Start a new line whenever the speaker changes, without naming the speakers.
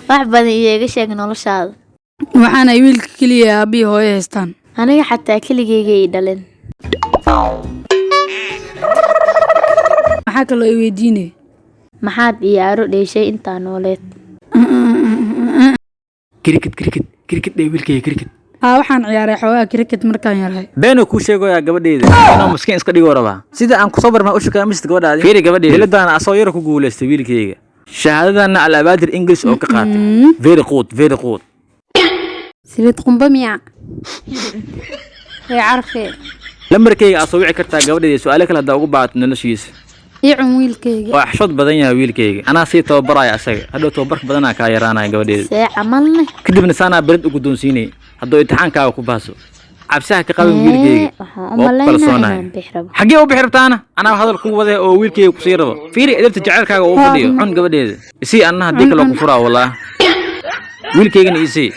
wax badan iyaga sheeg noloshaada.
waxaan ay wiilka kaliya abi hooyo haystaan
Aniga xataa keligeyga ii dhalin.
maxaa kaloo ay weydiinay
Maxaad ciyaaro dheeshay intaa nooleed?
Cricket day wiilkay cricket.
waxaan ciyaaray xoogaa cricket markaan yaray
Beeno ku sheegoya gabadheeda inuu miskiin iska dhigo raba. Sida aan ku soo barma u shaqeeyo mista gabadhaadi. Fiiri gabadheeda. Diladana asoo yar ku guuleystay wiilkayga. Shahaadadana al-abaadir English oo ka qaatay. Very good.
سليت قنبميع يا عارفة
Lambarkayga asoo wici kartaa gabadheeda su'aalo kala hada ugu baahat noloshiisa.
يعم ويلكيga
Waa xishod badan yahay wiilkayga. Ana si tababaraya asaga. Hadhow tababar badan ka yaraanay gabadheeda.
See camalna.
Kadibna saana barid ugu doonsiinay. Hadhow imtixaankaaga ku baaso. Cabsaha ka qabin wiilkayga. Xagee u bixirtaana? Ana hadal ku waday oo wiilkayga ku sii rabo. Fiiri edebta jaceelkaaga oo fadhiyo cun gabadheeda. Si anna hadii kale ku furaa walaa. Wiilkaygana ii sii